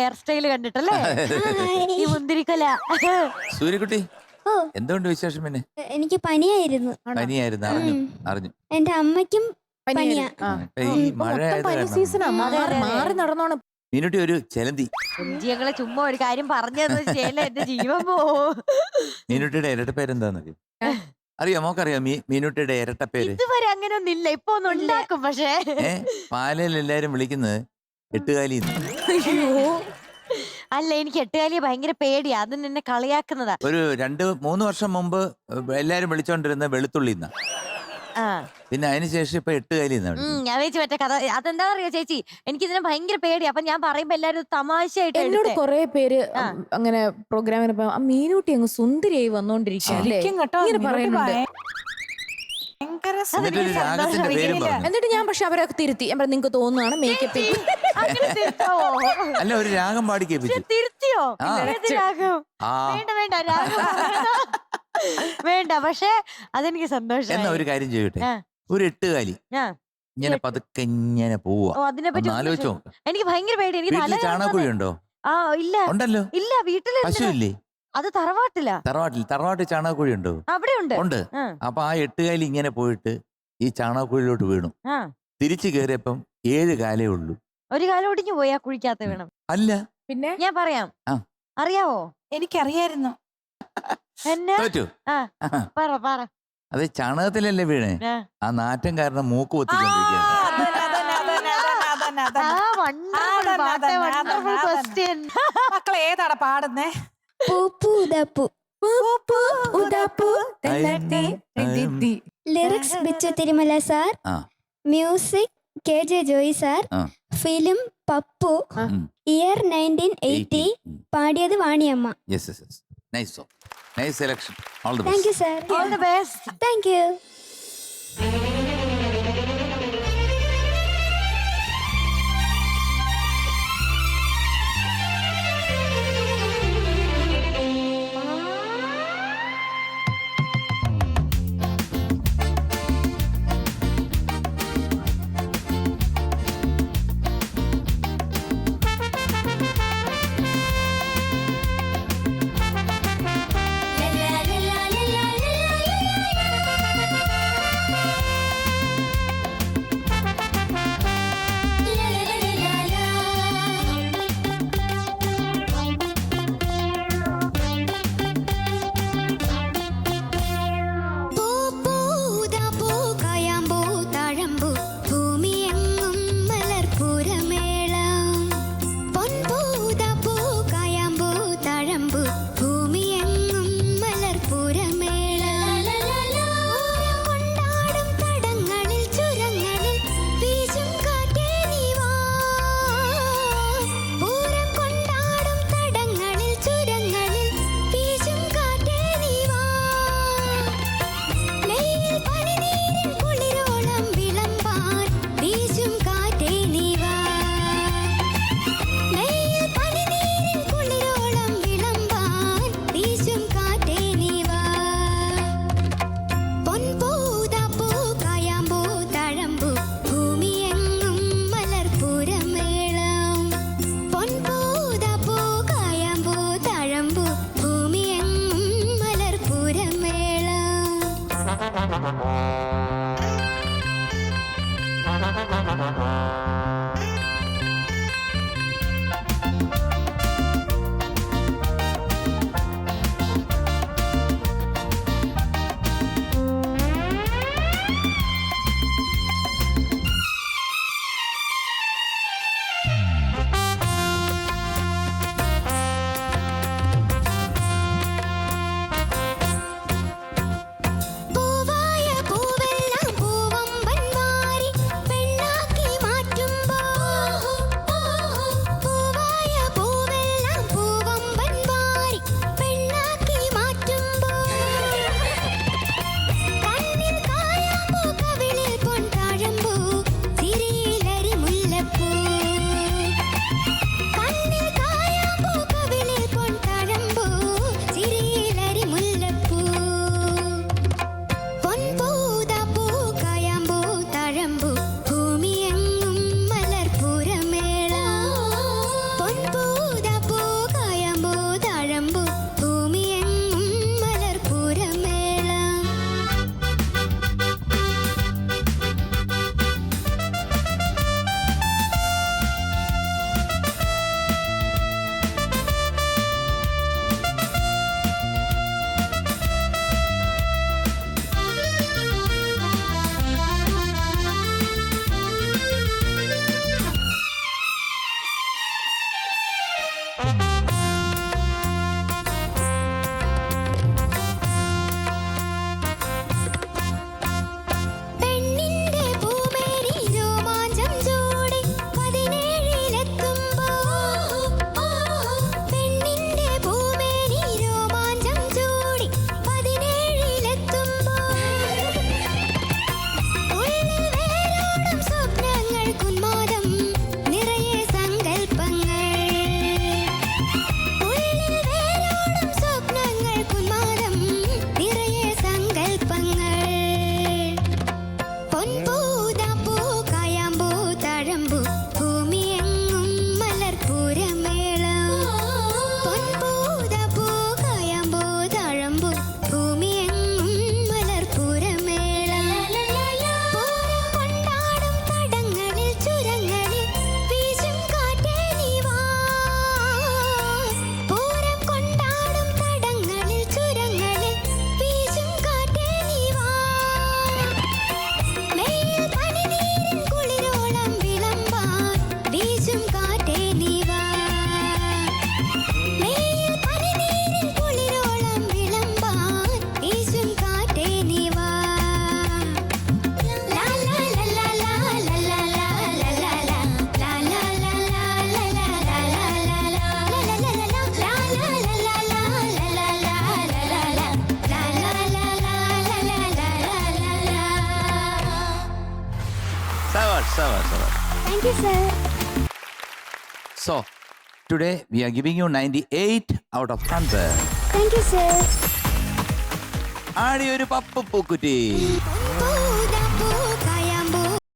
Hair style കണ്ടിട്ടല്ലേ? ഈ മുന്തിരിക്കൊല. സൂര്യക്കുട്ടി ഓ എന്തുകൊണ്ട് വിശേഷം? പിന്നെ എനിക്ക് പനിയായിരുന്നു. പനിയായിരുന്നു, അറിഞ്ഞു. എന്റെ അമ്മയ്ക്കും പനിയാ. ഇപ്പൊ ഈ മഴ ആയത് കാരണം മാറി നടന്നോണം. മീനുട്ടി ഒരു ചെലന്തി. ഞങ്ങളെ ചുമ്മാ ഒരു കാര്യം പറഞ്ഞതെന്ന് വെച്ചാൽ എന്റെ ജീവൻ പോവും. മീനുട്ടിയുടെ ഇരട്ട പേരെന്താന്ന് അറിയോ? മോക്കറിയോ മീനുട്ടിയുടെ ഇരട്ട പേര്? ഇതുവരെ അങ്ങനെ ഒന്നും ഇല്ല, ഇപ്പൊ ഒന്നും ഉണ്ടാക്കും. പക്ഷേ പാലയിൽ എല്ലാരും വിളിക്കുന്നത് എട്ടുകാലി. അല്ല, എനിക്ക് എട്ടുകാലിയെ ഭയങ്കര പേടിയാ, അത് എന്നെ കളിയാക്കുന്നതാ. ഒരു 2-3 വർഷം മുമ്പ് എല്ലാരും വിളിച്ചോണ്ടിരുന്ന വെളുത്തുള്ളിന്ന. പിന്നെ അതിനുശേഷം ഇപ്പൊ എട്ടുകാലി. ഞാൻ വെച്ച് മറ്റേ കഥ അതെന്താ അറിയോ ചേച്ചി, എനിക്കിതിനെ ഭയങ്കര പേടിയാ. അപ്പൊ ഞാൻ പറയുമ്പോ എല്ലാരും തമാശയായിട്ട് എന്നോട് കൊറേ പേര് അങ്ങനെ പ്രോഗ്രാമിന് മീനൂട്ടി അങ്ങ് സുന്ദരിയായി വന്നോണ്ടിരിക്കും. എന്നിട്ട് ഞാൻ പക്ഷെ അവരൊക്കെ തിരുത്തി. നിങ്ങക്ക് തോന്നുകയാണ് മേക്കപ്പ് അല്ല, ഒരു രാഗം പാടി കേൾപ്പിച്ചു. തിരുത്തിയോ? രാഗം വേണ്ട വേണ്ട, രാഗം വേണ്ട. പക്ഷെ അതെനിക്ക് സന്തോഷം. എന്നാ ഒരു കാര്യം ചെയ്യട്ടെ, ഒരു എട്ടുകാലി ഇങ്ങനെ പതുക്കെ ഇങ്ങനെ പോവാ. അതിനെപ്പറ്റി ആലോചിച്ചോ? എനിക്ക് ഭയങ്കര പേടി. എനിക്ക് ചാണകക്കുഴി ഉണ്ടോ? ഇല്ല. ഉണ്ടല്ലോ. ഇല്ല, വീട്ടില് പശു ഇല്ലേ? അത് തറവാട്ടിൽ ചാണകക്കുഴി ഉണ്ടോ? അവിടെ ഉണ്ട്. അപ്പൊ ആ എട്ടുകാലി ഇങ്ങനെ പോയിട്ട് ഈ ചാണകക്കുഴിയിലോട്ട് വീണു. തിരിച്ചു കയറിയപ്പം 7 കാലേ ഉള്ളൂ. ഒരു കാലം ഒടിഞ്ഞു പോയി ആ കുഴിക്കാത്ത വീണം. അല്ല, പിന്നെ ഞാൻ പറയാം. അറിയാവോ? എനിക്കറിയായിരുന്നു. പറ. അത് ചാണകത്തിലല്ലേ വീണേ? ആ നാറ്റം കാരണം മൂക്ക് പൊത്തിക്കൊണ്ടിരിക്കുകയാണ്. മക്കളെ ഏതാടാ പാടുന്നേ? Lyrics Bichu Thirumala sir, music KJ Joy sir, film Pappu, year 1980, പാടിയത് Vaniyamma. Nice selection. All the best. Thank you sir. All the best. Thank you. Thank you, sir. So, today we are giving you 98 out of 100. Thank you, sir. ആടി ഒരു പപ്പു പൂക്കുറ്റി.